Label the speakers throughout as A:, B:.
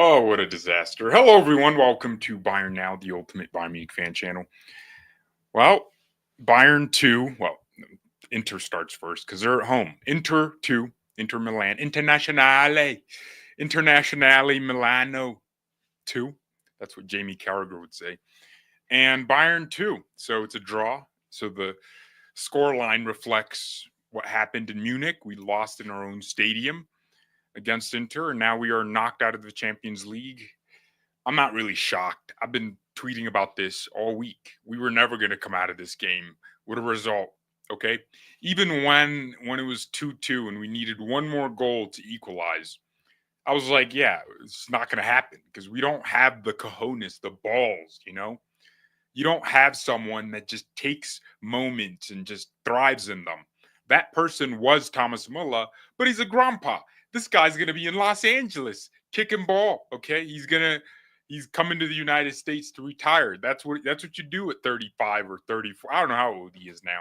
A: Oh, what a disaster. Hello, everyone. Welcome to Bayern Now, the ultimate Bayern Munich fan channel. Well, Bayern 2, Inter starts first because they're at home. Inter 2, Inter Milan, Internazionale Milano 2. That's what Jamie Carragher would say. And Bayern 2. So it's a draw. So the score line reflects what happened in Munich. We lost in our own stadium against Inter, and now we are knocked out of the Champions League. I'm not really shocked. I've been tweeting about this all week. We were never going to come out of this game with a result, okay? Even when it was 2-2 and we needed one more goal to equalize, I was like, yeah, it's not going to happen because we don't have the cojones, the balls, you know? You don't have someone that just takes moments and just thrives in them. That person was Thomas Müller, but he's a grandpa. This guy's going to be in Los Angeles kicking ball, okay? He's coming to the United States to retire. That's what you do at 35 or 34. I don't know how old he is now.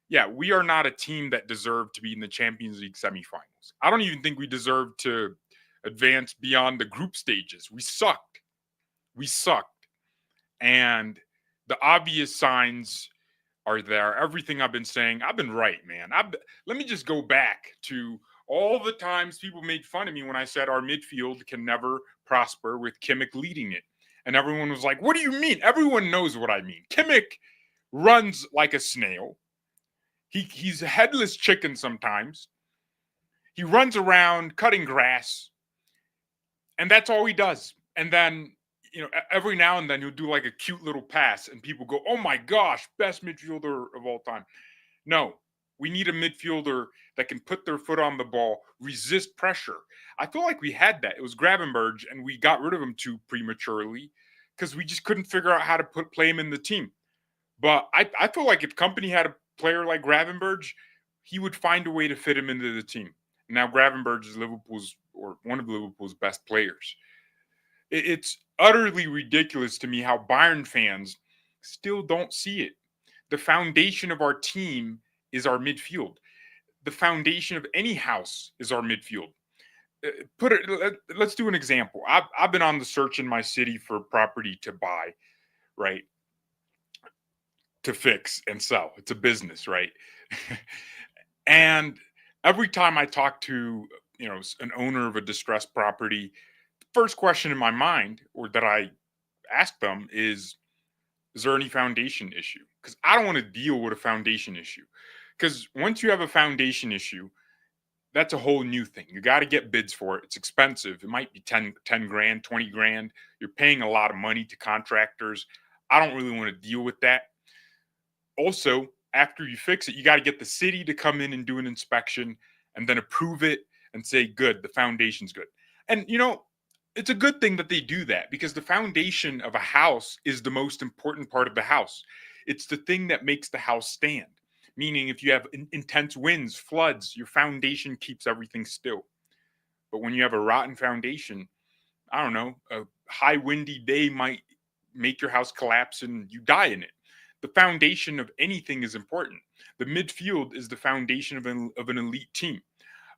A: Yeah, we are not a team that deserved to be in the Champions League semifinals. I don't even think we deserved to advance beyond the group stages. We sucked. And the obvious signs are there. Everything I've been saying, I've been right, man. Let me just go back to all the times people made fun of me when I said our midfield can never prosper with Kimmich leading it. And everyone was like, what do you mean? Everyone knows what I mean. Kimmich runs like a snail. He's a headless chicken sometimes. He runs around cutting grass. And that's all he does. And then, every now and then he'll do like a cute little pass and people go, oh my gosh, best midfielder of all time. No, we need a midfielder that can put their foot on the ball, resist pressure. I feel like we had that. It was Gravenberch, and we got rid of him too prematurely because we just couldn't figure out how to play him in the team. But I feel like if Kompany had a player like Gravenberch, he would find a way to fit him into the team. Now Gravenberch is one of Liverpool's best players. It's utterly ridiculous to me how Bayern fans still don't see it. The foundation of our team is our midfield. The foundation of any house is our midfield. Let's do an example. I've been on the search in my city for property to buy, right? To fix and sell. It's a business, right? And every time I talk to, an owner of a distressed property, first question in my mind, or that I ask them, is there any foundation issue? Because I don't want to deal with a foundation issue. Because once you have a foundation issue, that's a whole new thing. You got to get bids for it. It's expensive. It might be 10 grand, 20 grand. You're paying a lot of money to contractors. I don't really want to deal with that. Also, after you fix it, you got to get the city to come in and do an inspection and then approve it and say, good, the foundation's good. And, it's a good thing that they do that because the foundation of a house is the most important part of the house. It's the thing that makes the house stand. Meaning if you have intense winds, floods, your foundation keeps everything still. But when you have a rotten foundation, I don't know, a high windy day might make your house collapse and you die in it. The foundation of anything is important. The midfield is the foundation of an elite team.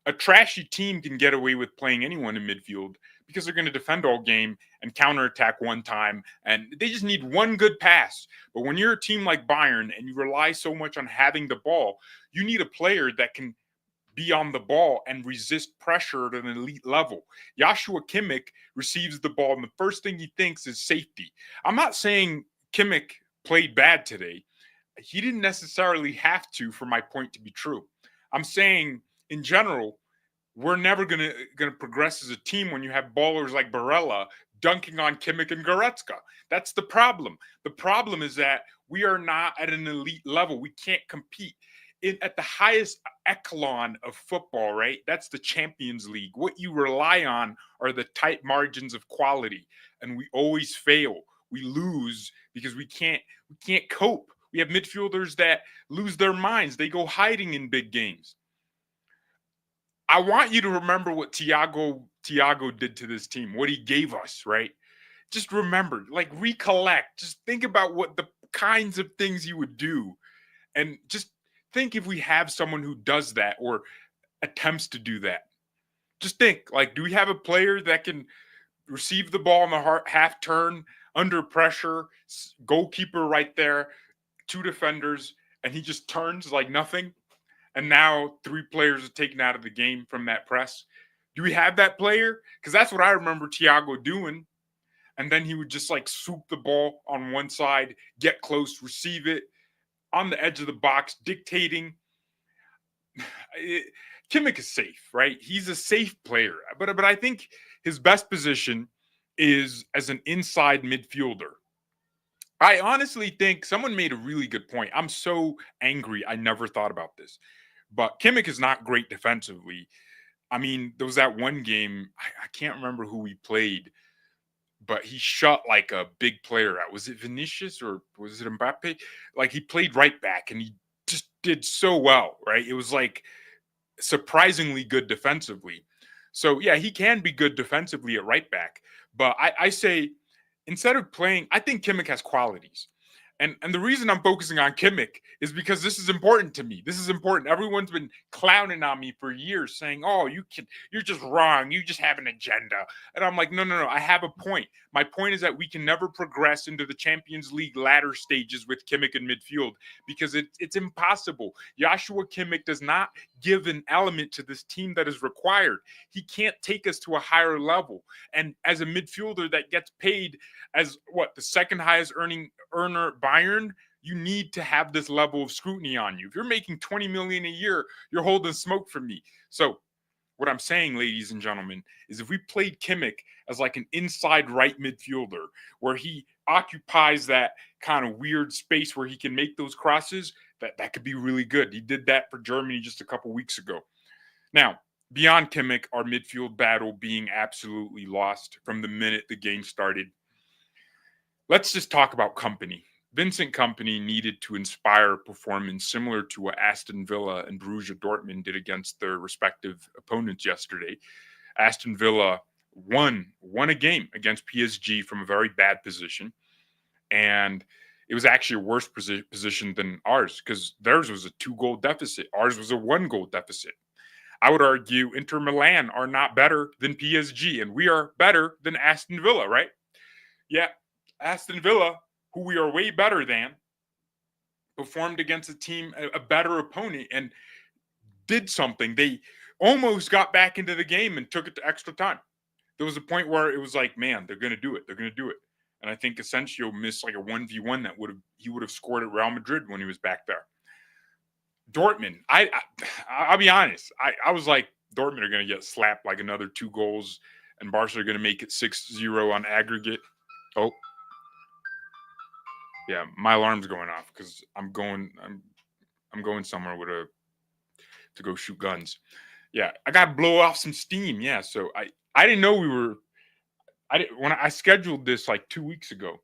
A: A trashy team can get away with playing anyone in midfield because they're going to defend all game and counterattack one time, and they just need one good pass. But when you're a team like Bayern and you rely so much on having the ball, you need a player that can be on the ball and resist pressure at an elite level. Joshua Kimmich receives the ball, and the first thing he thinks is safety. I'm not saying Kimmich played bad today. He didn't necessarily have to for my point to be true. I'm saying, in general, we're never gonna progress as a team when you have ballers like Barella dunking on Kimmich and Goretzka. That's the problem. The problem is that we are not at an elite level. We can't compete at the highest echelon of football, right? That's the Champions League. What you rely on are the tight margins of quality, and we always fail. We lose because we can't cope. We have midfielders that lose their minds. They go hiding in big games. I want you to remember what Thiago did to this team, what he gave us, right? Just remember, recollect. Just think about what the kinds of things he would do. And just think if we have someone who does that or attempts to do that. Just think, do we have a player that can receive the ball in the half turn, under pressure, goalkeeper right there, two defenders, and he just turns like nothing. And now 3 players are taken out of the game from that press. Do we have that player? Because that's what I remember Thiago doing. And then he would just like swoop the ball on one side, get close, receive it on the edge of the box, dictating. Kimmich is safe, right? He's a safe player. But I think his best position is as an inside midfielder. I honestly think someone made a really good point. I'm so angry. I never thought about this. But Kimmich is not great defensively. I mean, there was that one game, I can't remember who we played, but he shot like a big player out. Was it Vinicius or was it Mbappe? Like he played right back and he just did so well, right? It was like surprisingly good defensively. So yeah, he can be good defensively at right back. But I say instead of playing, I think Kimmich has qualities. And the reason I'm focusing on Kimmich is because this is important to me. This is important. Everyone's been clowning on me for years, saying, "Oh, you're just wrong. You just have an agenda." And I'm like, no. I have a point. My point is that we can never progress into the Champions League ladder stages with Kimmich in midfield because it's impossible. Joshua Kimmich does not give an element to this team that is required. He can't take us to a higher level. And as a midfielder that gets paid as the second highest earner Bayern, you need to have this level of scrutiny on you. If you're making 20 million a year, you're holding smoke from me. So what I'm saying, ladies and gentlemen, is if we played Kimmich as like an inside right midfielder where he occupies that kind of weird space where he can make those crosses, that could be really good. He did that for Germany just a couple weeks ago. Now, beyond Kimmich, our midfield battle being absolutely lost from the minute the game started, let's just talk about Kompany. Vincent Kompany needed to inspire a performance similar to what Aston Villa and Borussia Dortmund did against their respective opponents yesterday. Aston Villa won a game against PSG from a very bad position, and it was actually a worse position than ours because theirs was a 2-goal deficit. Ours was a 1-goal deficit. I would argue Inter Milan are not better than PSG, and we are better than Aston Villa, right? Yeah, Aston Villa, who we are way better than, performed against a team, a better opponent, and did something. They almost got back into the game and took it to extra time. There was a point where it was like, man, they're going to do it. They're going to do it. And I think Asensio missed like a 1v1 that he would have scored at Real Madrid when he was back there. Dortmund, I'll be honest. I was like, Dortmund are going to get slapped like another 2 goals, and Barca are going to make it 6-0 on aggregate. Oh, yeah, my alarm's going off because I'm going somewhere to go shoot guns. Yeah, I got to blow off some steam. Yeah, so I didn't know we were. When I scheduled this like 2 weeks ago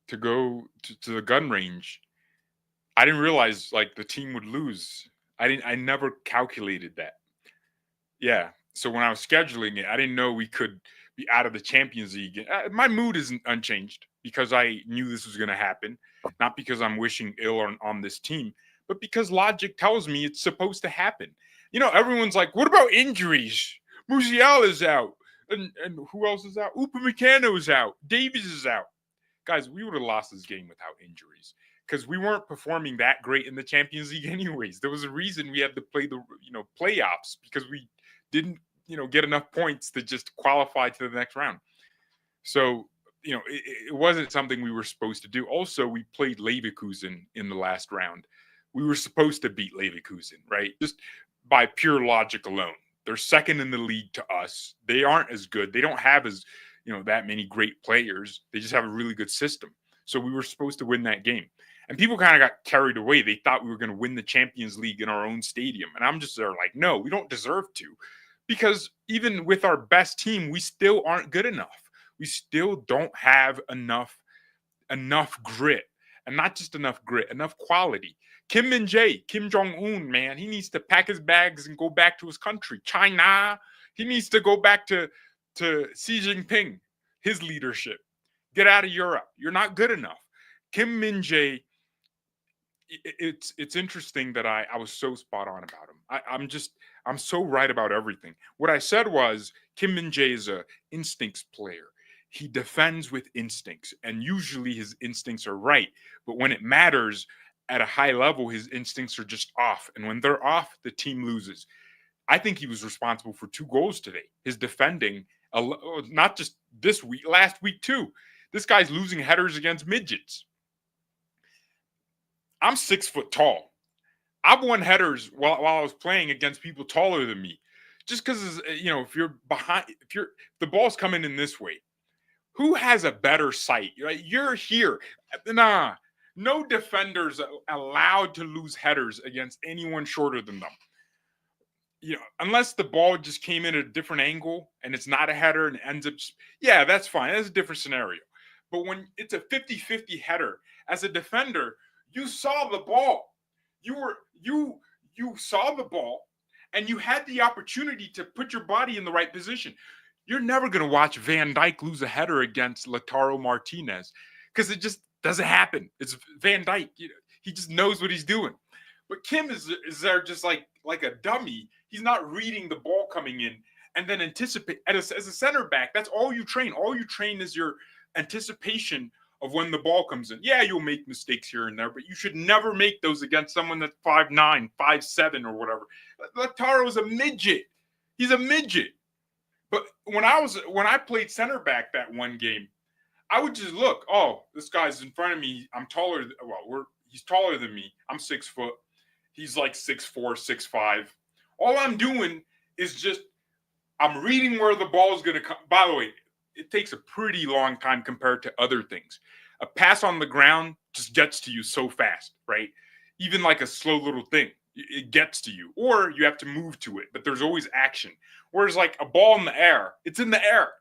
A: to go to the gun range, I didn't realize like the team would lose. I never calculated that. Yeah, so when I was scheduling it, I didn't know we could be out of the Champions League. My mood isn't unchanged because I knew this was going to happen, not because I'm wishing ill on this team, but because logic tells me it's supposed to happen. You know, everyone's like, what about injuries? Musiala's out. And who else is out? Upamecano is out. Davies is out. Guys, we would have lost this game without injuries because we weren't performing that great in the Champions League anyways. There was a reason we had to play the playoffs because we didn't get enough points to just qualify to the next round. So it wasn't something we were supposed to do. Also, we played Leverkusen in the last round. We were supposed to beat Leverkusen, right? Just by pure logic alone. They're second in the league to us. They aren't as good. They don't have as that many great players. They just have a really good system. So we were supposed to win that game. And people kind of got carried away. They thought we were going to win the Champions League in our own stadium. And I'm just there like, no, we don't deserve to. Because even with our best team, we still aren't good enough. We still don't have enough grit. And not just enough grit, enough quality. Kim Jong-un, man, he needs to pack his bags and go back to his country. China, he needs to go back to Xi Jinping, his leadership. Get out of Europe. You're not good enough. Kim Min-jae, it's interesting that I was so spot on about him. I'm so right about everything. What I said was Kim Min-jae is a instincts player. He defends with instincts, and usually his instincts are right. But when it matters at a high level, his instincts are just off. And when they're off, the team loses. I think he was responsible for 2 goals today. His defending, not just this week, last week too. This guy's losing headers against midgets. I'm 6 foot tall. I've won headers while I was playing against people taller than me. Just because, if you're behind, if the ball's coming in this way, who has a better sight? Right? You're here. Nah, no defenders allowed to lose headers against anyone shorter than them. Unless the ball just came in at a different angle and it's not a header and ends up, yeah, that's fine. That's a different scenario. But when it's a 50-50 header, as a defender, you saw the ball. You saw the ball and you had the opportunity to put your body in the right position. You're never going to watch Van Dijk lose a header against Lautaro Martinez because it just doesn't happen. It's Van Dijk. He just knows what he's doing. But Kim is there just like a dummy. He's not reading the ball coming in and then anticipate. As a center back, that's all you train. All you train is your anticipation of when the ball comes in. Yeah, you'll make mistakes here and there, but you should never make those against someone that's 5'9", 5'7", or whatever. Lautaro is a midget. He's a midget. But when I played center back that one game, I would just look, oh, this guy's in front of me. I'm taller. He's taller than me. I'm 6 foot. He's like 6'4", 6'5". All I'm doing is I'm reading where the ball is going to come. By the way, it takes a pretty long time compared to other things. A pass on the ground just gets to you so fast, right? Even like a slow little thing, it gets to you. Or you have to move to it, but there's always action. Whereas like a ball in the air, it's in the air.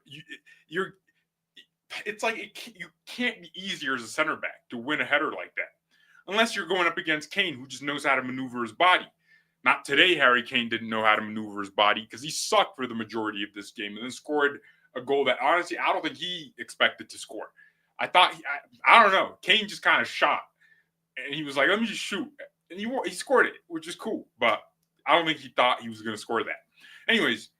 A: It's like you can't be easier as a center back to win a header like that. Unless you're going up against Kane, who just knows how to maneuver his body. Not today, Harry Kane didn't know how to maneuver his body because he sucked for the majority of this game and then scored a goal that, honestly, I don't think he expected to score. I don't know. Kane just kind of shot. And he was like, let me just shoot. And he scored it, which is cool. But I don't think he thought he was going to score that. Anyways,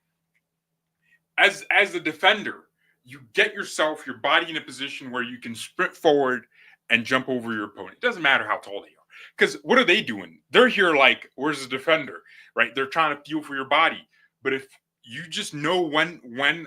A: as a defender, you get your body in a position where you can sprint forward and jump over your opponent. It doesn't matter how tall they are. Because what are they doing? They're here like, where's the defender? Right? They're trying to feel for your body. But if you just know when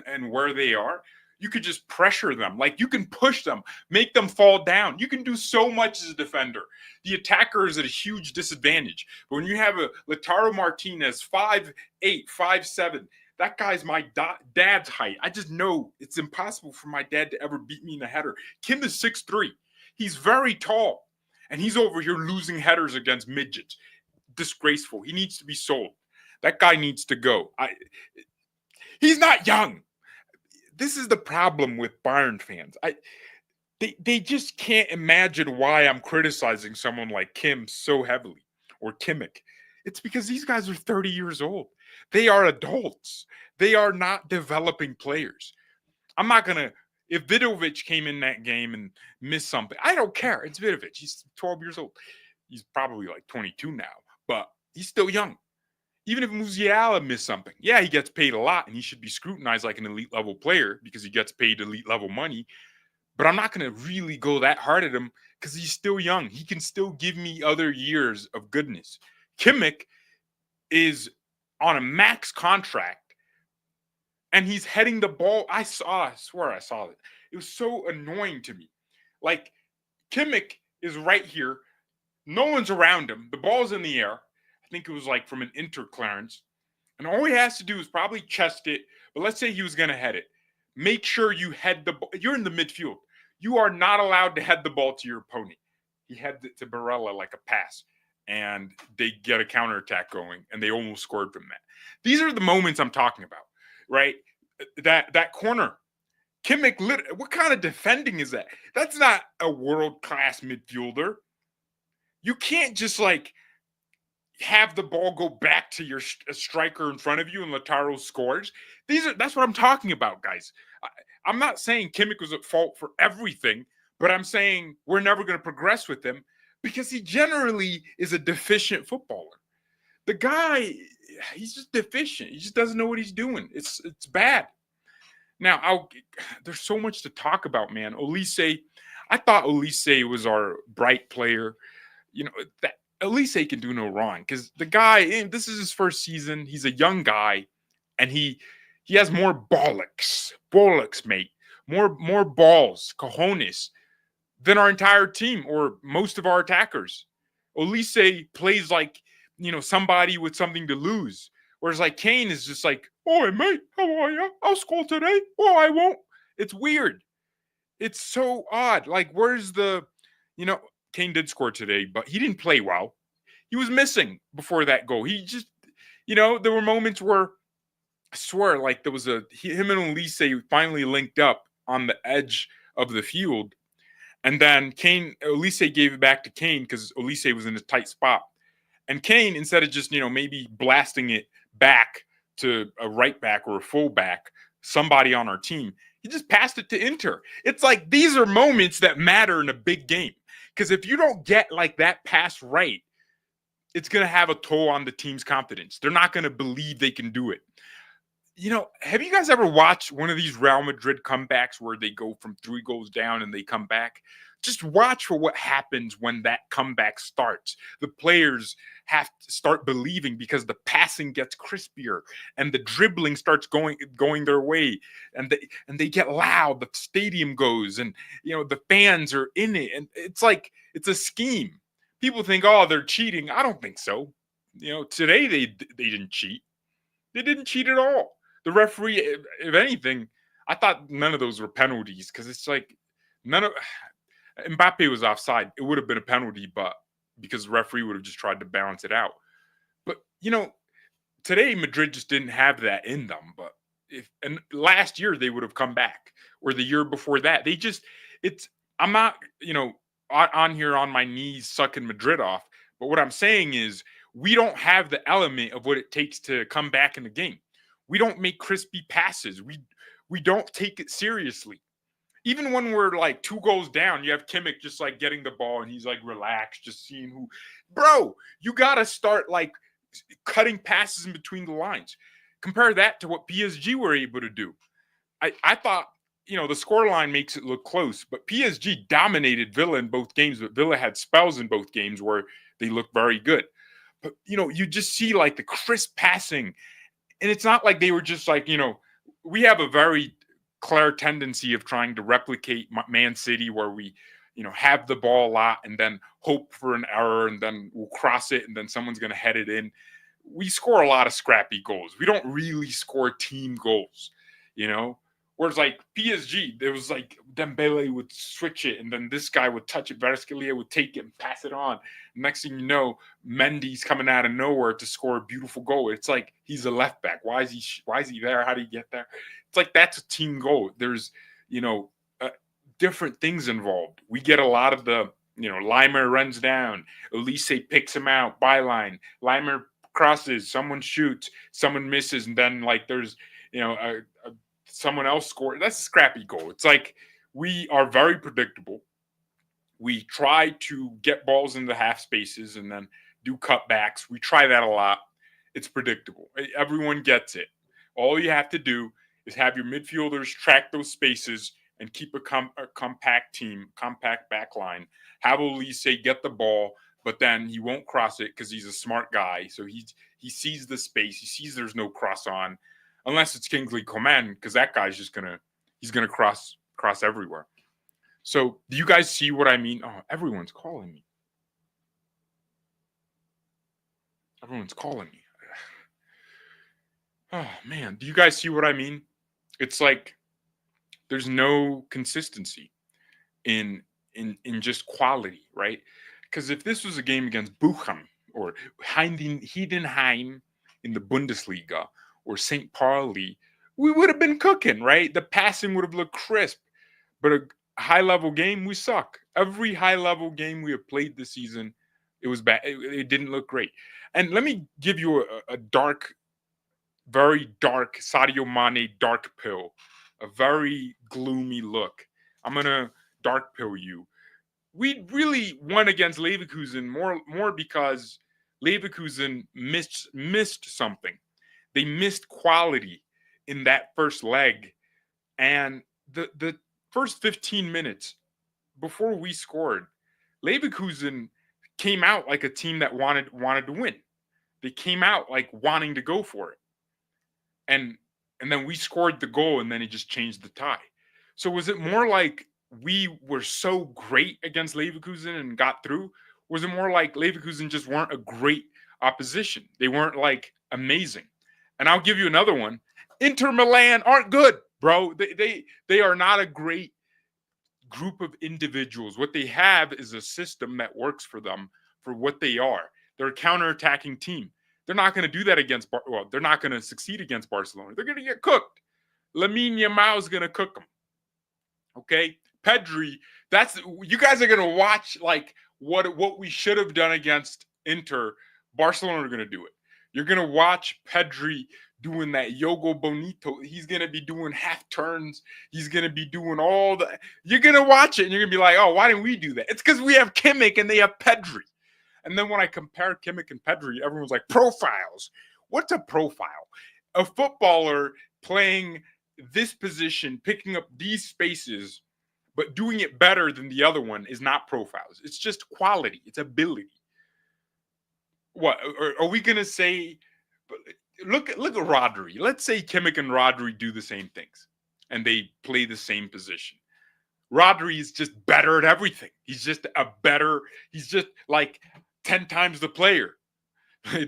A: and where they are, you could just pressure them. Like, you can push them, make them fall down. You can do so much as a defender. The attacker is at a huge disadvantage. But when you have a Lautaro Martinez, 5'8", 5'7", that guy's my dad's height. I just know it's impossible for my dad to ever beat me in a header. Kim is 6'3". He's very tall. And he's over here losing headers against midgets. Disgraceful. He needs to be sold. That guy needs to go. He's not young. This is the problem with Bayern fans. They just can't imagine why I'm criticizing someone like Kim so heavily, or Kimmich. It's because these guys are 30 years old. They are adults. They are not developing players. I'm not going to, if Vidovic came in that game and missed something, I don't care. It's Vidovic. He's 12 years old. He's probably like 22 now, but he's still young. Even if Musiala missed something, yeah, he gets paid a lot and he should be scrutinized like an elite level player because he gets paid elite level money. But I'm not going to really go that hard at him because he's still young. He can still give me other years of goodness. Kimmich is on a max contract and he's heading the ball. I swear I saw it. It was so annoying to me. Like, Kimmich is right here. No one's around him. The ball's in the air. I think it was like from an interclearance. And all he has to do is probably chest it. But let's say he was going to head it. Make sure you head the ball. You're in the midfield. You are not allowed to head the ball to your opponent. He headed it to Barella like a pass. And they get a counterattack going. And they almost scored from that. These are the moments I'm talking about, right? That corner. Kimmich, what kind of defending is that? That's not a world-class midfielder. You can't just like have the ball go back to your striker in front of you and Lautaro scores. That's what I'm talking about, guys. I'm not saying Kimmich was at fault for everything, but I'm saying we're never going to progress with him because he generally is a deficient footballer. The guy, he's just deficient. He just doesn't know what he's doing. It's bad. Now, there's so much to talk about, man. Olise, I thought Olise was our bright player. That Olise can do no wrong because the guy, this is his first season. He's a young guy, and he has more bollocks, mate. More balls, cojones, than our entire team or most of our attackers. Olise plays like somebody with something to lose. Whereas like Kane is just like, "Oh, mate, how are you? I'll score today. Oh, I won't." It's weird. It's so odd. Like, where's Kane did score today, but he didn't play well. He was missing before that goal. He just, there were moments where I swear, like there was him and Olise finally linked up on the edge of the field. And then Olise gave it back to Kane because Olise was in a tight spot. And Kane, instead of just, maybe blasting it back to a right back or a full back, somebody on our team, he just passed it to Inter. It's like these are moments that matter in a big game. Because if you don't get like that pass right, it's going to have a toll on the team's confidence. They're not going to believe they can do it. Have you guys ever watched one of these Real Madrid comebacks where they go from 3 goals down and they come back? Just watch for what happens when that comeback starts. The players have to start believing because the passing gets crispier and the dribbling starts going their way, and they get loud. The stadium goes, and the fans are in it, and it's like it's a scheme. People think, oh, they're cheating. I don't think so. Today they didn't cheat. They didn't cheat at all. The referee, if anything, I thought none of those were penalties because it's like Mbappe was offside. It would have been a penalty, but because the referee would have just tried to balance it out. But today Madrid just didn't have that in them. But and last year they would have come back, or the year before that. I'm not on here on my knees sucking Madrid off. But what I'm saying is we don't have the element of what it takes to come back in the game. We don't make crispy passes. We don't take it seriously. Even when we're like 2 goals down, you have Kimmich just like getting the ball and he's like relaxed, just seeing who. Bro, you got to start like cutting passes in between the lines. Compare that to what PSG were able to do. I thought, the scoreline makes it look close, but PSG dominated Villa in both games, but Villa had spells in both games where they looked very good. But, you just see like the crisp passing. And it's not like they were just like, we have a very clear tendency of trying to replicate Man City where we, have the ball a lot and then hope for an error and then we'll cross it and then someone's going to head it in. We score a lot of scrappy goals. We don't really score team goals, Whereas like PSG, there was like Dembele would switch it and then this guy would touch it. Kvaratskhelia would take it and pass it on. Next thing you know, Mendy's coming out of nowhere to score a beautiful goal. It's like he's a left back. Why is he there? How did he get there? It's like that's a team goal. There's different things involved. We get a lot of the Limer runs down, Olise picks him out, byline. Limer crosses, someone shoots, someone misses, and then like there's someone else scored. That's a scrappy goal. It's like we are very predictable. We try to get balls into half spaces and then do cutbacks. We try that a lot. It's predictable. Everyone gets it. All you have to do is have your midfielders track those spaces and keep a compact team, compact back line. Have Olise get the ball, but then he won't cross it because he's a smart guy. So he sees the space. He sees there's no cross on. Unless it's Kingsley Coman, because that guy's just he's gonna cross everywhere. So do you guys see what I mean? Oh, everyone's calling me. Everyone's calling me. Oh man, do you guys see what I mean? It's like there's no consistency in just quality, right? Because if this was a game against Bochum or Heidenheim in the Bundesliga, or St. Pauli, we would have been cooking, right? The passing would have looked crisp. But a high-level game, we suck. Every high-level game we have played this season, it was bad. It didn't look great. And let me give you a dark, very dark Sadio Mane dark pill, a very gloomy look. I'm going to dark pill you. We really won against Leverkusen more because Leverkusen missed something. They missed quality in that first leg. And the first 15 minutes before we scored, Leverkusen came out like a team that wanted to win. They came out like wanting to go for it. And then we scored the goal, and then it just changed the tie. So was it more like we were so great against Leverkusen and got through? Was it more like Leverkusen just weren't a great opposition? They weren't like amazing. And I'll give you another one. Inter Milan aren't good, bro. They are not a great group of individuals. What they have is a system that works for them for what they are. They're a counterattacking team. They're not going to do that against, they're not going to succeed against Barcelona. They're going to get cooked. Lamine Yamal is going to cook them. Okay? Pedri, you guys are going to watch like what we should have done against Inter. Barcelona are going to do it. You're going to watch Pedri doing that yoga bonito. He's going to be doing half turns. He's going to be doing all the. You're going to watch it and you're going to be like, oh, why didn't we do that? It's because we have Kimmich and they have Pedri. And then when I compare Kimmich and Pedri, everyone's like, profiles. What's a profile? A footballer playing this position, picking up these spaces, but doing it better than the other one is not profiles. It's just quality. It's ability. What are we gonna say? Look at Rodri. Let's say Kimmich and Rodri do the same things and they play the same position. Rodri is just better at everything. He's just he's just like 10 times the player.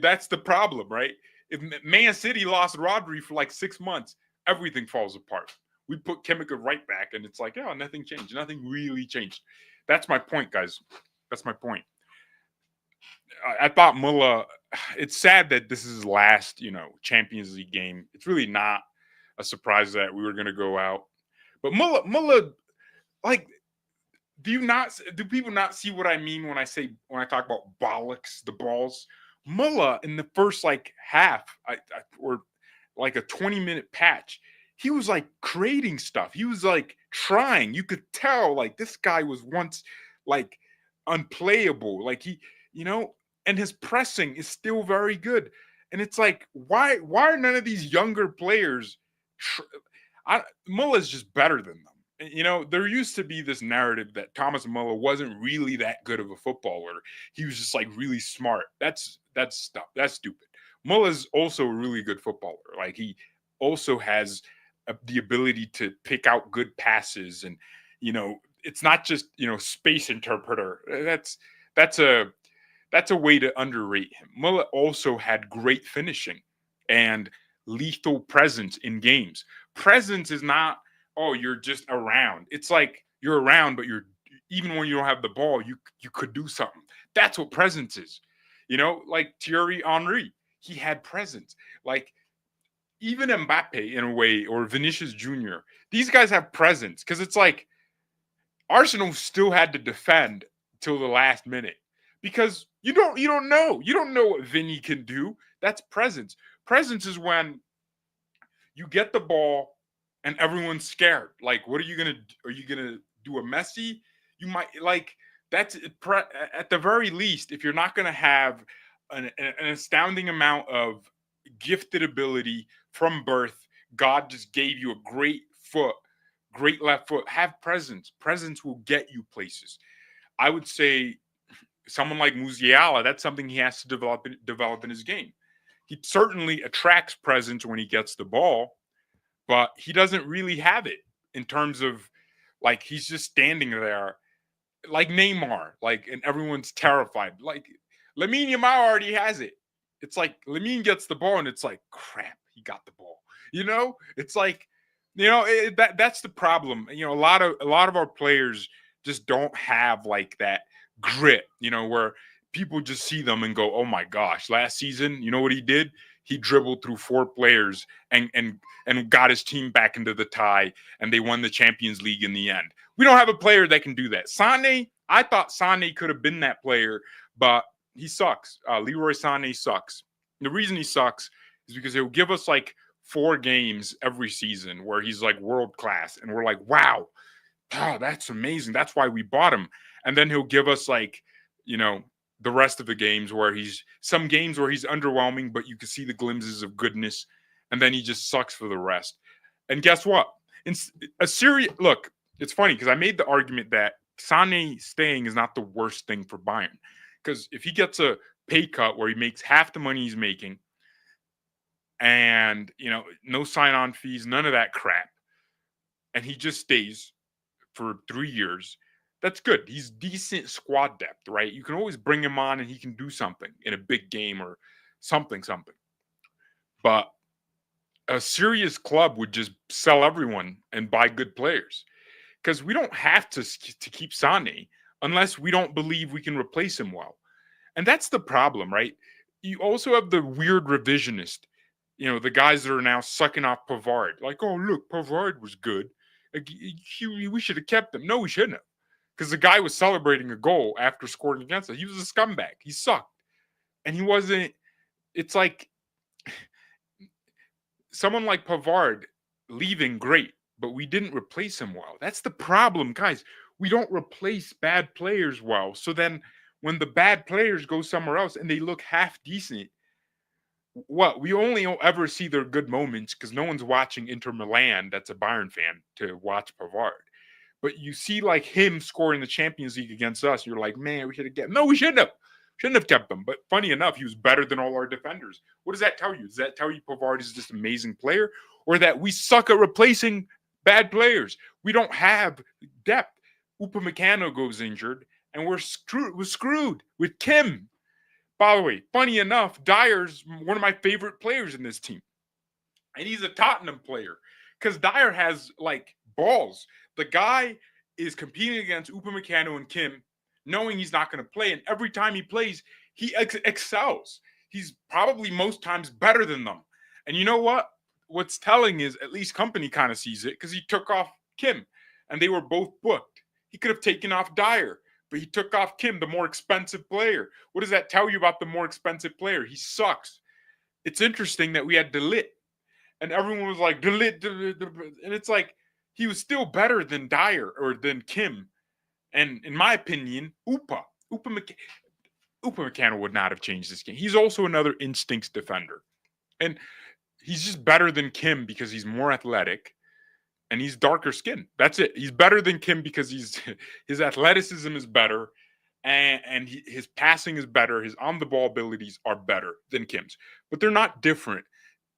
A: That's the problem, right? If Man City lost Rodri for like 6 months, everything falls apart. We put Kimmich right back and it's like, oh, nothing changed. Nothing really changed. That's my point, guys. That's my point. I thought Müller, it's sad that this is his last, Champions League game. It's really not a surprise that we were going to go out. But Müller, like, do people not see what I mean when I talk about bollocks, the balls? Müller in the first like half, or like a 20-minute patch, he was like creating stuff. He was like trying. You could tell like this guy was once like unplayable. Like and his pressing is still very good. And it's like, why are none of these younger players? Muller's just better than them. There used to be this narrative that Thomas Müller wasn't really that good of a footballer. He was just like really smart. That's stupid. Muller's also a really good footballer. Like he also has the ability to pick out good passes, and it's not just space interpreter. That's a way to underrate him. Müller also had great finishing and lethal presence in games. Presence is not, oh, you're just around. It's like you're around, but even when you don't have the ball, you could do something. That's what presence is. Like Thierry Henry, he had presence. Like even Mbappe in a way, or Vinicius Jr., these guys have presence because it's like Arsenal still had to defend till the last minute. Because you don't know what Vinny can do. That's presence. Presence is when you get the ball and everyone's scared. Like, what are you gonna do a Messi? You might that's at the very least, if you're not gonna have an astounding amount of gifted ability from birth, God just gave you a great left foot. Have presence. Presence will get you places. I would say someone like Musiala, that's something he has to develop in his game. He certainly attracts presence when he gets the ball, but he doesn't really have it in terms of like he's just standing there like Neymar, like, and everyone's terrified. Like Lamine Yamal already has it. It's like Lamine gets the ball and it's like, crap, he got the ball. It's like, that's the problem. A lot of our players just don't have like that grit, where people just see them and go, oh my gosh, last season, you know what he did? He dribbled through 4 players and got his team back into the tie, and they won the Champions League in the end. We don't have a player that can do that. Sané, I thought Sané could have been that player, but he sucks. Leroy Sané sucks. And the reason he sucks is because he'll give us like 4 games every season where he's like world class, and we're like, wow, that's amazing. That's why we bought him. And then he'll give us like, the rest of the games where some games where he's underwhelming, but you can see the glimpses of goodness, and then he just sucks for the rest. And guess what? In a serious look, it's funny because I made the argument that Sane staying is not the worst thing for Bayern. Because if he gets a pay cut where he makes half the money he's making, and no sign-on fees, none of that crap, and he just stays for 3 years, that's good. He's decent squad depth, right? You can always bring him on and he can do something in a big game or something. But a serious club would just sell everyone and buy good players, because we don't have to keep Sane unless we don't believe we can replace him well. And that's the problem, right? You also have the weird revisionist, the guys that are now sucking off Pavard. Like, oh, look, Pavard was good. We should have kept him. No, we shouldn't have. Because the guy was celebrating a goal after scoring against us. He was a scumbag. He sucked. And he wasn't. It's like someone like Pavard leaving, great, but we didn't replace him well. That's the problem, guys. We don't replace bad players well. So then when the bad players go somewhere else and they look half decent, we only ever see their good moments because no one's watching Inter Milan that's a Bayern fan to watch Pavard. But you see like him scoring the Champions League against us, you're like, man, we should have kept him. No, we shouldn't have kept him. But funny enough, he was better than all our defenders. What does that tell you? Does that tell you Pavard is just an amazing player, or that we suck at replacing bad players? We don't have depth. Upamecano goes injured, and we're screwed with Kim. By the way, funny enough, Dyer's one of my favorite players in this team. And he's a Tottenham player because Dyer has like balls. The guy is competing against Upamecano and Kim, knowing he's not going to play. And every time he plays, he excels. He's probably most times better than them. And you know what? What's telling is at least Kompany kind of sees it because he took off Kim and they were both booked. He could have taken off Dyer, but he took off Kim, the more expensive player. What does that tell you about the more expensive player? He sucks. It's interesting that we had De Ligt, and everyone was like, De Ligt. And it's like, he was still better than Dyer or than Kim. And in my opinion, Upamecano would not have changed this game. He's also another instincts defender. And he's just better than Kim because he's more athletic and he's darker skinned. That's it. He's better than Kim because his athleticism is better and his passing is better. His on-the-ball abilities are better than Kim's. But they're not different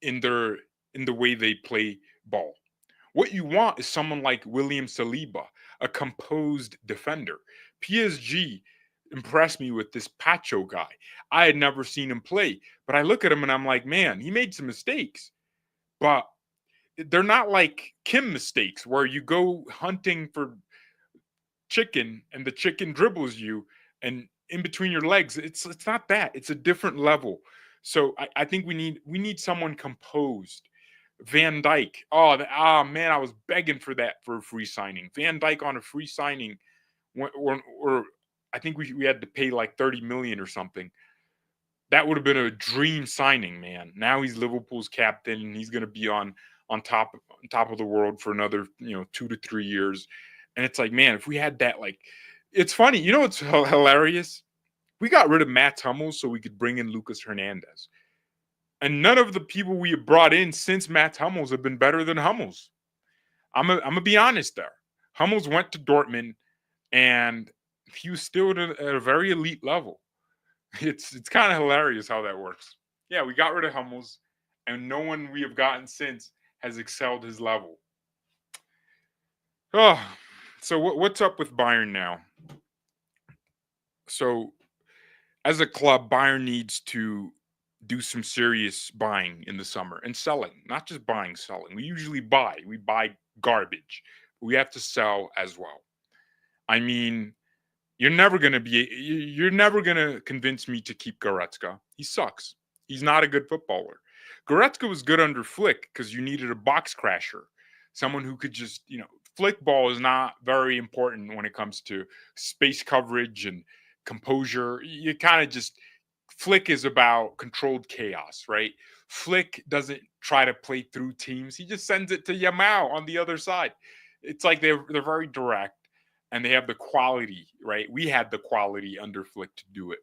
A: in the way they play ball. What you want is someone like William Saliba, a composed defender. PSG impressed me with this Pacho guy. I had never seen him play, but I look at him and I'm like, man, he made some mistakes. But they're not like Kim mistakes where you go hunting for chicken and the chicken dribbles you and in between your legs. It's not that. It's a different level. So I think we need someone composed. Van Dijk. Man, I was begging for that for a free signing. Van Dijk on a free signing, or I think we had to pay like 30 million or something. That would have been a dream signing, man. Now he's Liverpool's captain and he's going to be on top of the world for another 2 to 3 years. And it's like, man, if we had that, like, it's funny. You know, it's hilarious. We got rid of Mats Hummels so we could bring in Lucas Hernandez. And none of the people we have brought in since Mats Hummels have been better than Hummels. I'm gonna be honest there. Hummels went to Dortmund, and he was still at a very elite level. It's kind of hilarious how that works. Yeah, we got rid of Hummels, and no one we have gotten since has excelled his level. Oh, so what's up with Bayern now? So, as a club, Bayern needs to do some serious buying in the summer and selling, not just buying, selling. We usually buy. We buy garbage. We have to sell as well. I mean, you're never going to convince me to keep Goretzka. He sucks. He's not a good footballer. Goretzka was good under Flick because you needed a box crasher, someone who could just, Flick ball is not very important when it comes to space coverage and composure. You kind of just, Flick is about controlled chaos, right? Flick doesn't try to play through teams. He just sends it to Yamal on the other side. It's like they're very direct and they have the quality, right? We had the quality under Flick to do it.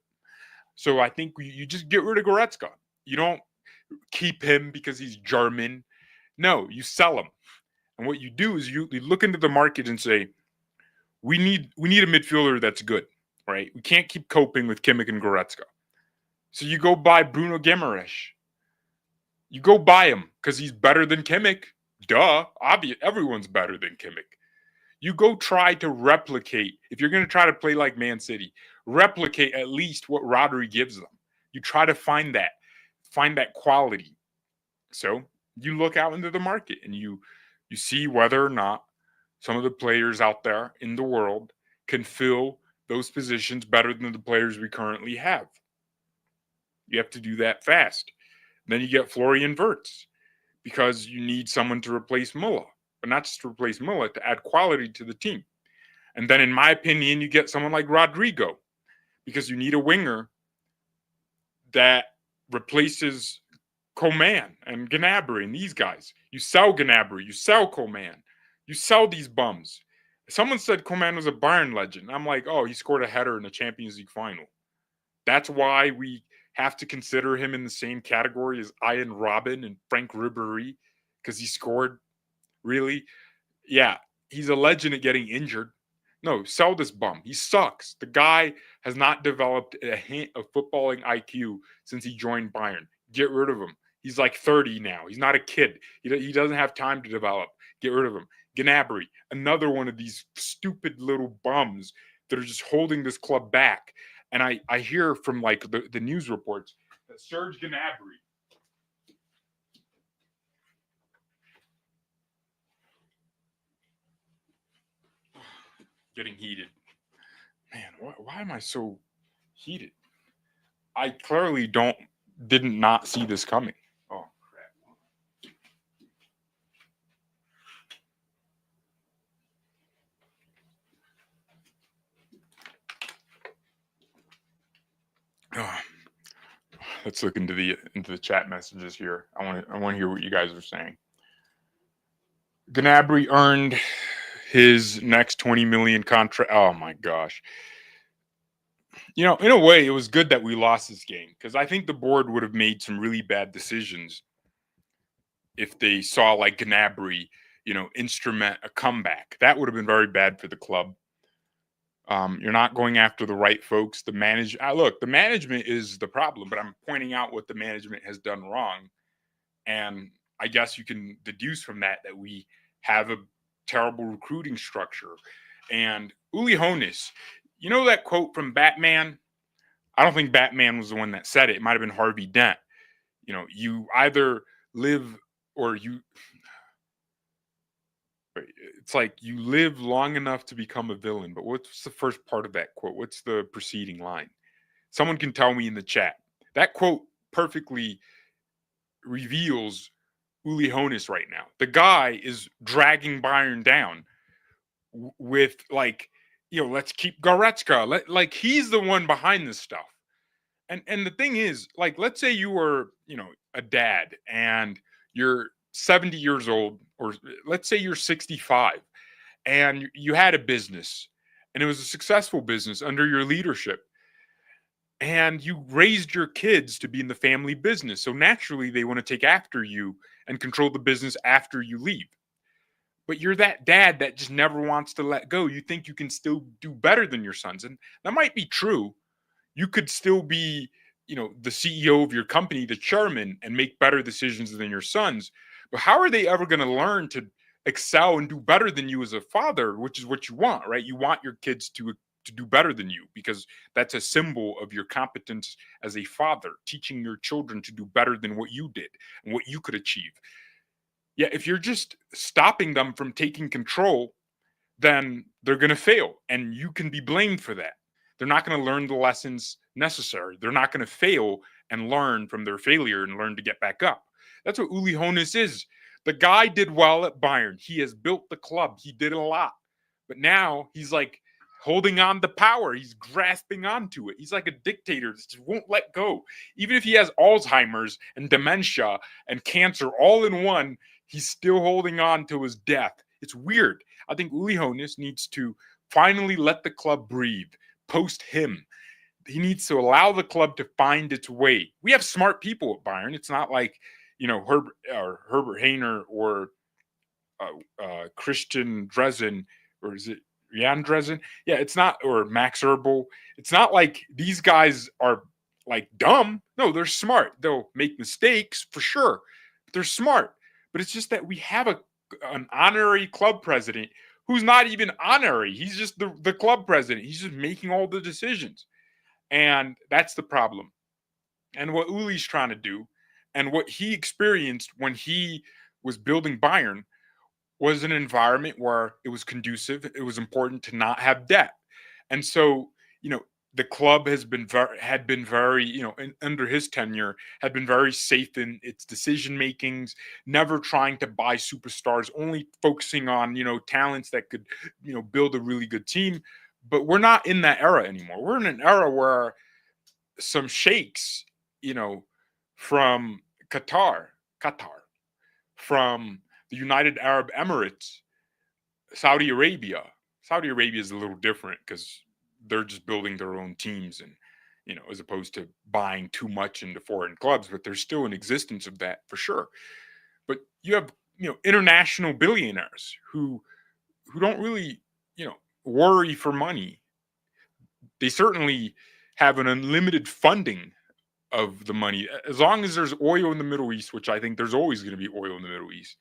A: So I think you just get rid of Goretzka. You don't keep him because he's German. No, you sell him. And what you do is you look into the market and say, we need a midfielder that's good, right? We can't keep coping with Kimmich and Goretzka. So you go buy Bruno Guimaraes. You go buy him because he's better than Kimmich. Duh. Obvious. Everyone's better than Kimmich. You go try to replicate, if you're going to try to play like Man City, replicate at least what Rodri gives them. You try to find that quality. So you look out into the market and you see whether or not some of the players out there in the world can fill those positions better than the players we currently have. You have to do that fast. Then you get Florian Wirtz because you need someone to replace Müller, but not just to replace Müller, to add quality to the team. And then, in my opinion, you get someone like Rodrigo because you need a winger that replaces Coman and Gnabry and these guys. You sell Gnabry, you sell Coman, you sell these bums. Someone said Coman was a Bayern legend. I'm like, oh, he scored a header in the Champions League final. That's why we have to consider him in the same category as Ian Robin and Frank Ribery because he scored. Really? Yeah, he's a legend at getting injured. No, sell this bum. He sucks. The guy has not developed a hint of footballing IQ since he joined Bayern. Get rid of him. He's like 30 now. He's not a kid. He doesn't have time to develop. Get rid of him. Gnabry, another one of these stupid little bums that are just holding this club back. And I hear from like the news reports that Serge Gnabry getting heated. Man, why am I so heated? I clearly didn't not see this coming. Oh crap. Let's look into the chat messages here. I want to hear what you guys are saying. Gnabry earned his next 20 million contract. Oh my gosh. You know, in a way, it was good that we lost this game because I think the board would have made some really bad decisions if they saw like Gnabry, instrument a comeback. That would have been very bad for the club. You're not going after the right folks. The management is the problem, but I'm pointing out what the management has done wrong. And I guess you can deduce from that we have a terrible recruiting structure. And Uli Hoeneß, you know that quote from Batman? I don't think Batman was the one that said it. It might have been Harvey Dent. You either live or you... It's like you live long enough to become a villain. But what's the first part of that quote? What's the preceding line? Someone can tell me in the chat. That quote perfectly reveals Uli Hoeneß right now. The guy is dragging Bayern down with let's keep Goretzka. He's the one behind this stuff. And the thing is, let's say you were, a dad and you're 70 years old, or let's say you're 65 and you had a business and it was a successful business under your leadership. And you raised your kids to be in the family business. So naturally, they want to take after you and control the business after you leave. But you're that dad that just never wants to let go. You think you can still do better than your sons. And that might be true. You could still be, the CEO of your company, the chairman, and make better decisions than your sons. But how are they ever going to learn to excel and do better than you as a father, which is what you want, right? You want your kids to do better than you because that's a symbol of your competence as a father, teaching your children to do better than what you did and what you could achieve. Yeah, if you're just stopping them from taking control, then they're going to fail and you can be blamed for that. They're not going to learn the lessons necessary. They're not going to fail and learn from their failure and learn to get back up. That's what Uli Hoeneß is. The guy did well at Bayern. He has built the club. He did a lot. But now he's holding on to power. He's grasping onto it. He's like a dictator that just won't let go. Even if he has Alzheimer's and dementia and cancer all in one, he's still holding on to his death. It's weird. I think Uli Hoeneß needs to finally let the club breathe, post him. he needs to allow the club to find its way. We have smart people at Bayern. It's not like, Herbert Hainer or Christian Dresden, or is it Jan Dresden? Yeah, it's not, or Max Herbel. It's not like these guys are like dumb. No, they're smart. They'll make mistakes for sure, but they're smart. But it's just that we have an honorary club president who's not even honorary. He's just the club president. He's just making all the decisions. And that's the problem. And what Uli's trying to do, and what he experienced when he was building Bayern, was an environment where it was conducive. It was important to not have debt. And so, the club had been very, under his tenure, had been very safe in its decision makings, never trying to buy superstars, only focusing on, talents that could, build a really good team. But we're not in that era anymore. We're in an era where some sheikhs, from Qatar, from the United Arab Emirates, Saudi Arabia. Saudi Arabia is a little different because they're just building their own teams, and as opposed to buying too much into foreign clubs, but there's still an existence of that for sure. But you have international billionaires who don't really worry for money. They certainly have an unlimited funding of the money. As long as there's oil in the Middle East, which I think there's always going to be oil in the Middle East,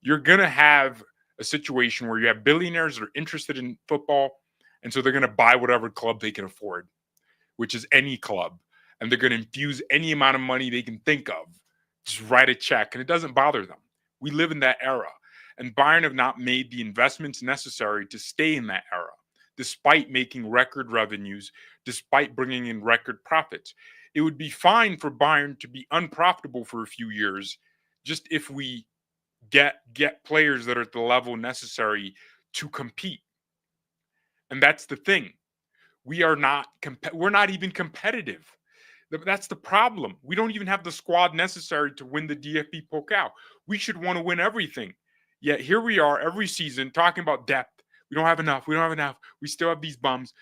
A: you're going to have a situation where you have billionaires that are interested in football. And so they're going to buy whatever club they can afford, which is any club. And they're going to infuse any amount of money they can think of. Just write a check. And it doesn't bother them. We live in that era. And Bayern have not made the investments necessary to stay in that era, despite making record revenues, despite bringing in record profits. It would be fine for Bayern to be unprofitable for a few years, just if we get players that are at the level necessary to compete. And that's the thing. We're not even competitive. That's the problem. We don't even have the squad necessary to win the DFB Pokal. We should want to win everything. Yet here we are every season talking about depth. We don't have enough. We still have these bums.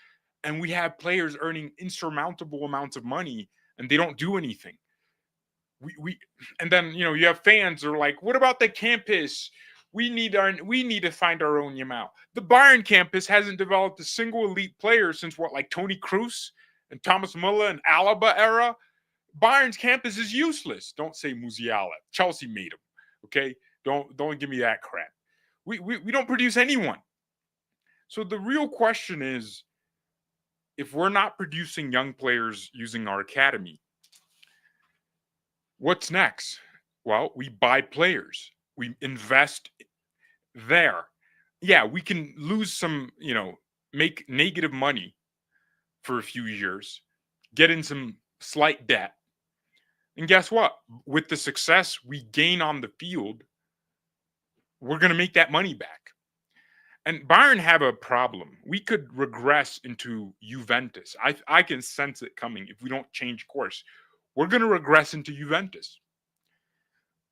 A: And we have players earning insurmountable amounts of money, and they don't do anything. And then you have fans who are like, what about the campus? We need to find our own Yamal. The Bayern campus hasn't developed a single elite player since Toni Kroos and Thomas Müller and Alaba era. Bayern's campus is useless. Don't say Musiala. Chelsea made him. Okay, don't give me that crap. We don't produce anyone. So the real question is, if we're not producing young players using our academy, what's next? Well, we buy players. We invest there. Yeah, we can lose some, make negative money for a few years, get in some slight debt. And guess what? With the success we gain on the field, we're going to make that money back. And Bayern have a problem. We could regress into Juventus. I can sense it coming if we don't change course. We're going to regress into Juventus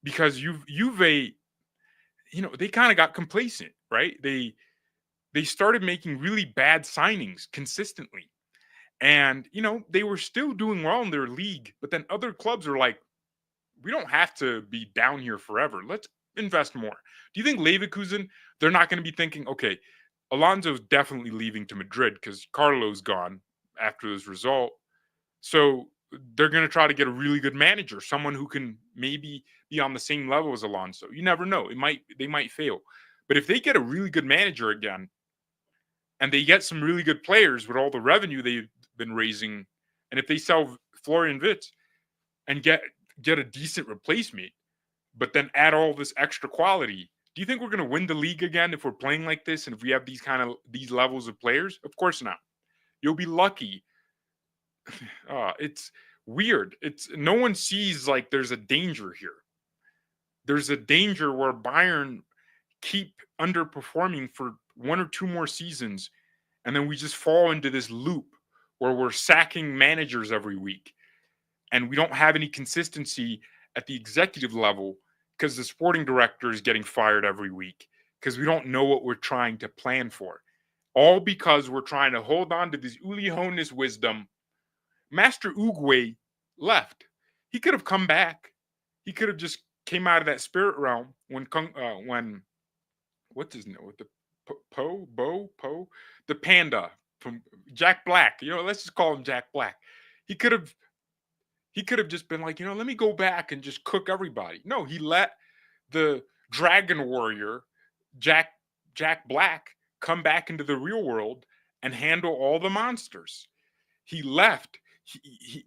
A: because Juve, they kind of got complacent, right? They started making really bad signings consistently. And, they were still doing well in their league, but then other clubs are like, we don't have to be down here forever. Let's invest more. Do you think Leverkusen, they're not going to be thinking, okay, Alonso's definitely leaving to Madrid because Carlo's gone after this result. So they're going to try to get a really good manager, someone who can maybe be on the same level as Alonso. You never know. They might fail. But if they get a really good manager again, and they get some really good players with all the revenue they've been raising, and if they sell Florian Wirtz and get a decent replacement, but then add all this extra quality, do you think we're going to win the league again if we're playing like this and if we have these levels of players? Of course not. You'll be lucky. It's weird. No one sees there's a danger here. There's a danger where Bayern keep underperforming for one or two more seasons, and then we just fall into this loop where we're sacking managers every week, and we don't have any consistency at the executive level because the sporting director is getting fired every week because we don't know what we're trying to plan for. All because we're trying to hold on to this Uli Hoeneß wisdom Master Uguay left. He could have come back. He could have just came out of that spirit realm when what's his name? With the the panda from Jack Black. Let's just call him Jack Black. He could have just been like, let me go back and just cook everybody. No, he let the Dragon Warrior Jack Black come back into the real world and handle all the monsters. He left.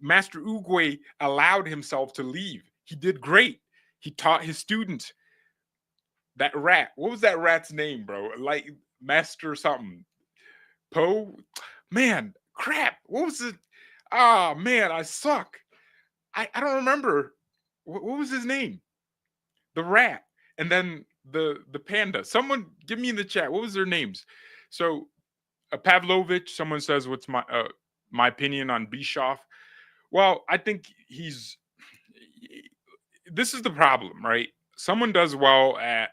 A: Master Uguay allowed himself to leave. He did great. He taught his students. That rat. What was that rat's name, bro? Like Master something. Poe? Man, crap. What was it? Ah, man, I suck. I don't remember. What was his name? The rat. And then the panda. Someone give me in the chat. What was their names? So Pavlovich, someone says, what's my opinion on Bischoff? Well, I think this is the problem, right? Someone does well at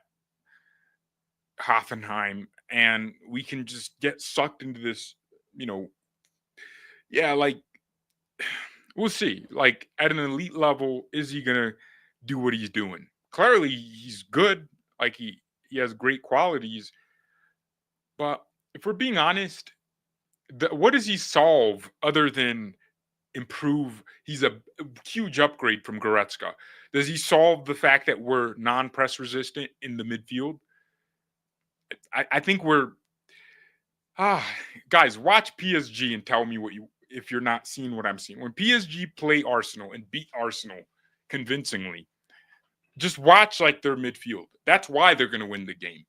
A: Hoffenheim and we can just get sucked into this, like we'll see. Like at an elite level, is he gonna do what he's doing? Clearly he's good. Like he has great qualities. But if we're being honest, what does he solve other than improve? He's a huge upgrade from Goretzka. Does he solve the fact that we're non-press resistant in the midfield? I think we're guys, watch PSG and tell me if you're not seeing what I'm seeing. When PSG play Arsenal and beat Arsenal convincingly, just watch like their midfield. That's why they're going to win the game.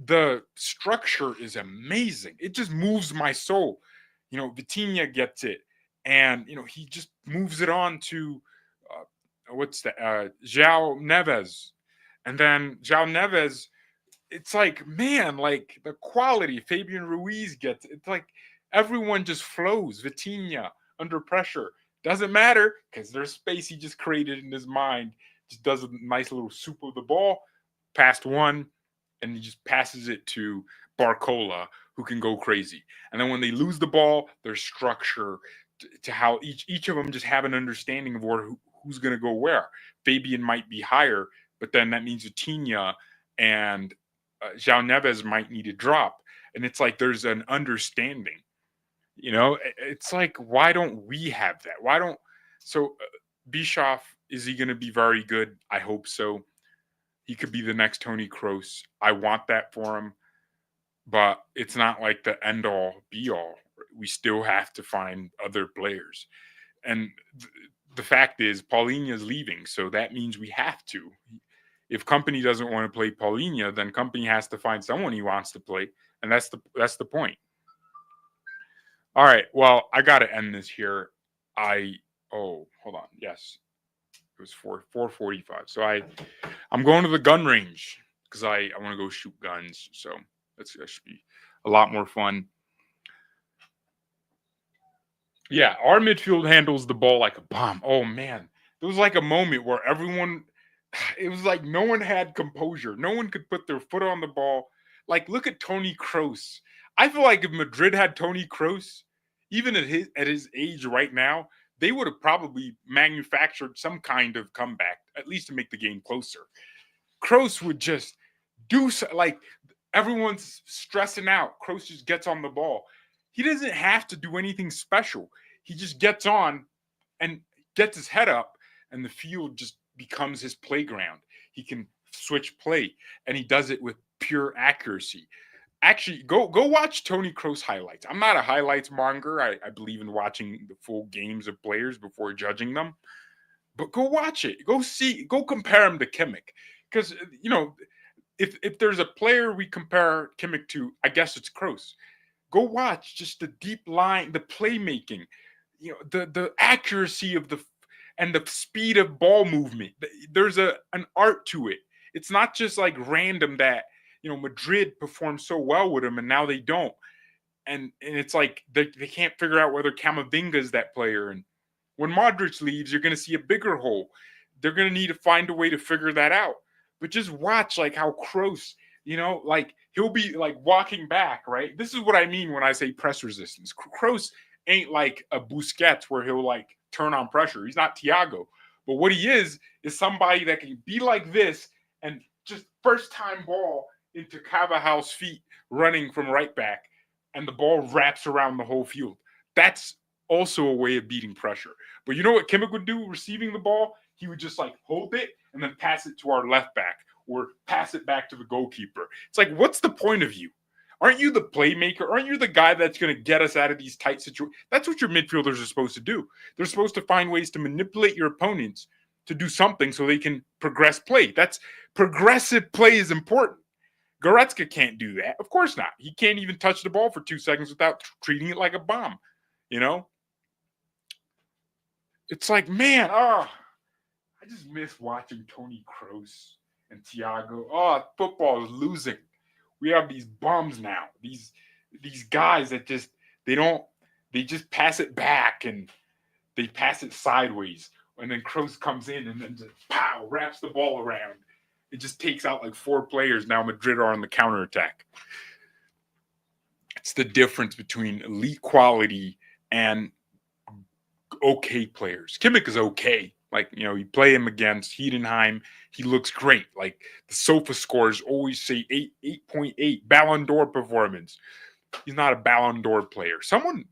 A: The structure is amazing. It just moves my soul. Vitinha gets it, and he just moves it on to João Neves, and then João Neves. It's like, man, like the quality. Fabian Ruiz gets it. It's like everyone just flows. Vitinha under pressure doesn't matter because there's space he just created in his mind. Just does a nice little soup of the ball, past one, and he just passes it to Barcola, who can go crazy. And then when they lose the ball, there's structure to how each of them just have an understanding of who's going to go where. Fabian might be higher, but then that means Vitinha and João Neves might need a drop. And it's like there's an understanding. It's like, why don't we have that? Bischoff, is he going to be very good? I hope so. He could be the next Tony Kroos. I want that for him. But it's not like the end-all, be-all. We still have to find other players. And the fact is, Paulinho's leaving, so that means we have to. If Kompany doesn't want to play Paulinho, then Kompany has to find someone he wants to play, and that's the point. All right, well, I got to end this here. Hold on. Yes, it was 4:45. So I'm going to the gun range because I want to go shoot guns. So that should be a lot more fun. Yeah, our midfield handles the ball like a bomb. Oh man, there was like a moment where it was like no one had composure. No one could put their foot on the ball. Like, look at Tony Kroos. I feel like if Madrid had Tony Kroos, even at his age right now, they would have probably manufactured some kind of comeback, at least to make the game closer. Kroos would just do like everyone's stressing out. Kroos just gets on the ball. He doesn't have to do anything special. He just gets on and gets his head up, and the field just becomes his playground. He can switch play, and he does it with pure accuracy. Actually, go watch Tony Kroos highlights. I'm not a highlights monger. I believe in watching the full games of players before judging them. But go watch it. Go compare him to Kimmich. Because, if there's a player we compare Kimmich to, I guess it's Kroos. Go watch just the deep line, the playmaking, the accuracy of and the speed of ball movement. There's an art to it. It's not just like random that, Madrid performed so well with him and now they don't. And it's like they can't figure out whether Camavinga is that player. And when Modric leaves, you're going to see a bigger hole. They're going to need to find a way to figure that out. But just watch like how Kroos, like he'll be like walking back, right? This is what I mean when I say press resistance. Kroos ain't like a Busquets where he'll like turn on pressure. He's not Thiago. But what he is somebody that can be like this and just first time ball into Carvajal's feet running from right back, and the ball wraps around the whole field. That's also a way of beating pressure. But you know what Kimmich would do receiving the ball? He would just like hold it and then pass it to our left back or pass it back to the goalkeeper. It's like, what's the point of you? Aren't you the playmaker? Aren't you the guy that's going to get us out of these tight situations? That's what your midfielders are supposed to do. They're supposed to find ways to manipulate your opponents to do something so they can progress play. That's progressive play is important. Goretzka can't do that. Of course not. He can't even touch the ball for 2 seconds without treating it like a bomb. You know? It's like, man, I just miss watching Tony Kroos and Thiago. Football is losing. We have these bums now. These guys that they just pass it back and they pass it sideways. And then Kroos comes in and then just pow, wraps the ball around. It just takes out like 4 players. Now Madrid are on the counterattack. It's the difference between elite quality and okay players. Kimmich is okay. Like, you play him against Heidenheim, he looks great. Like, the sofa scores always say 8.8 Ballon d'Or performance. He's not a Ballon d'Or player. Someone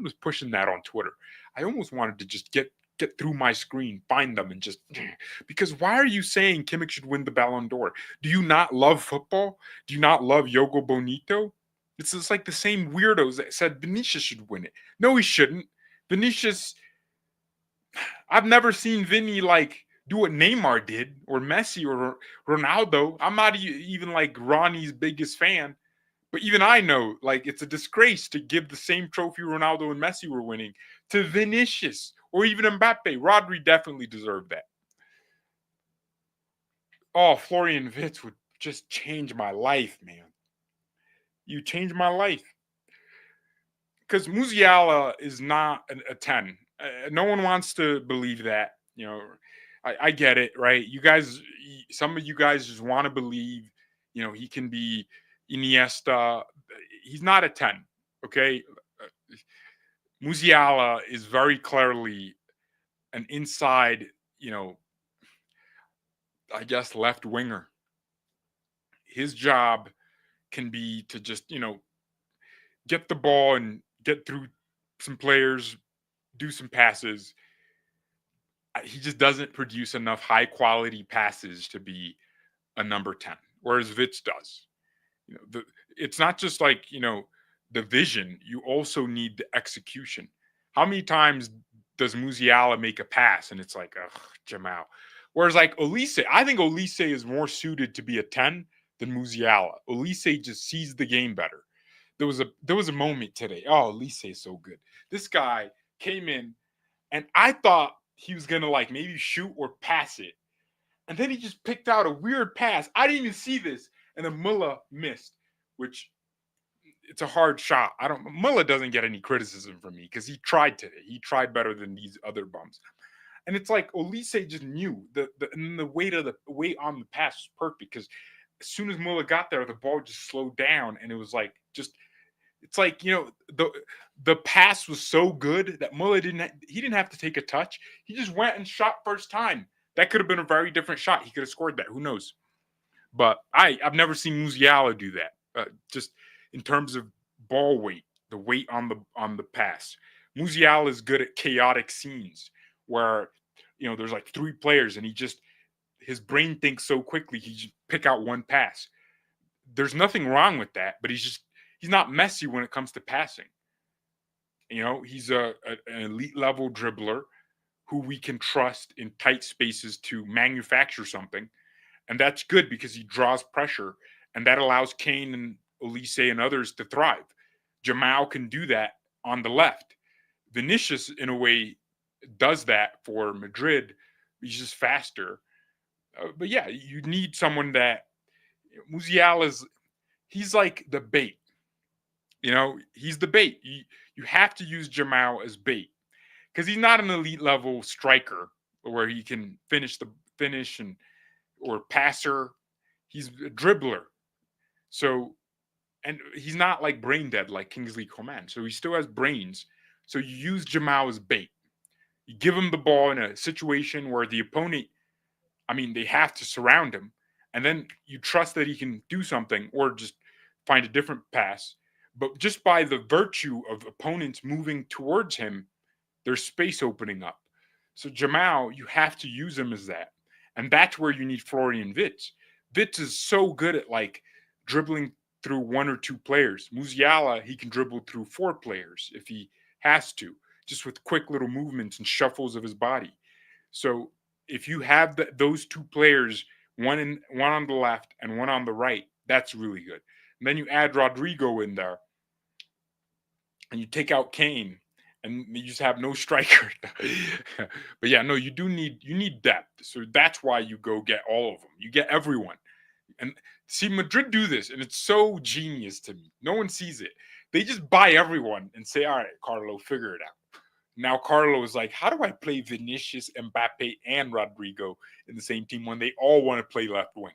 A: was pushing that on Twitter. I almost wanted to just get through my screen, find them, and just because why are you saying Kimmich should win the Ballon d'Or? Do you not love football? Do you not love Yogo Bonito? It's just like the same weirdos that said Vinicius should win it. No, he shouldn't. Vinicius, I've never seen Vinny like do what Neymar did or Messi or Ronaldo. I'm not even like Ronnie's biggest fan, but even I know like it's a disgrace to give the same trophy Ronaldo and Messi were winning to Vinicius or even Mbappe. Rodri definitely deserved that. Oh, Florian Wirtz would just change my life, man. You changed my life. Because Musiala is not a 10. No one wants to believe that. I get it, right? You guys, some of you guys just want to believe, he can be Iniesta. He's not a 10, okay? Musiala is very clearly an inside, I guess, left winger. His job can be to just, get the ball and get through some players, do some passes. He just doesn't produce enough high quality passes to be a number 10, whereas Wirtz does. It's not just like, the vision, you also need the execution. How many times does Musiala make a pass and it's like, Jamal? Whereas like Olise, I think Olise is more suited to be a 10 than Musiala. Olise just sees the game better. There was a moment today. Oh, Olise is so good. This guy came in and I thought he was going to like maybe shoot or pass it. And then he just picked out a weird pass. I didn't even see this. And then Müller missed, which it's a hard shot. Müller doesn't get any criticism from me because he tried today. He tried better than these other bums. And it's like Olise just knew the weight on the pass was perfect because as soon as Müller got there, the ball just slowed down and it was like it's like, the pass was so good that Müller didn't have to take a touch. He just went and shot first time. That could have been a very different shot. He could have scored that. Who knows? But I've never seen Musiala do that. Just in terms of ball weight, the weight on the pass. Musiala is good at chaotic scenes where there's like 3 players and his brain thinks so quickly he just pick out one pass. There's nothing wrong with that, but he's not Messi when it comes to passing. He's an elite level dribbler who we can trust in tight spaces to manufacture something. And that's good because he draws pressure and that allows Kane and Olise and others to thrive. Jamal can do that on the left. Vinicius, in a way, does that for Madrid. He's just faster. But yeah, you need someone that Musiala's, he's like the bait. He's the bait. You have to use Jamal as bait because he's not an elite level striker where he can finish or passer. He's a dribbler. So, and he's not like brain dead like Kingsley Coman. So he still has brains. So you use Jamal as bait. You give him the ball in a situation where the opponent, they have to surround him. And then you trust that he can do something or just find a different pass. But just by the virtue of opponents moving towards him, there's space opening up. So Jamal, you have to use him as that. And that's where you need Florian Wirtz. Wirtz is so good at dribbling through one or two players. Musiala, he can dribble through four players if he has to, just with quick little movements and shuffles of his body. So if you have those two players, one on the left and one on the right, that's really good. And then you add Rodrigo in there, and you take out Kane, and you just have no striker. But yeah, no, you need depth. So that's why you go get all of them. You get everyone. And see, Madrid do this, and it's so genius to me. No one sees it. They just buy everyone and say, all right, Carlo, figure it out. Now Carlo is like, how do I play Vinicius, Mbappe, and Rodrigo in the same team when they all want to play left wing?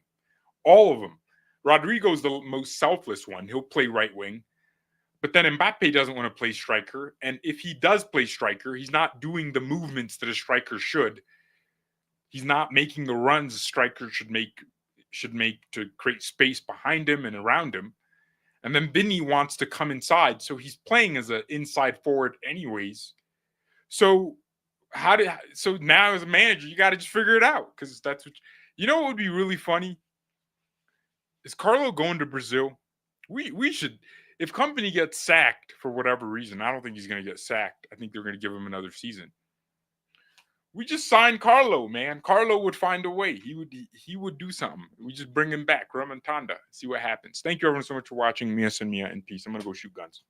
A: All of them. Rodrigo's the most selfless one. He'll play right wing. But then Mbappe doesn't want to play striker. And if he does play striker, he's not doing the movements that a striker should. He's not making the runs a striker should make to create space behind him and around him. And then Vinny wants to come inside. So he's playing as an inside forward anyways. So now as a manager, you got to just figure it out, because that's what what would be really funny is Carlo going to Brazil. We should, if Kompany gets sacked for whatever reason, I don't think he's going to get sacked. I think they're going to give him another season. We just signed Carlo, man. Carlo would find a way. He would do something. We just bring him back, Remontada, see what happens. Thank you everyone so much for watching. Mia and peace. I'm going to go shoot guns.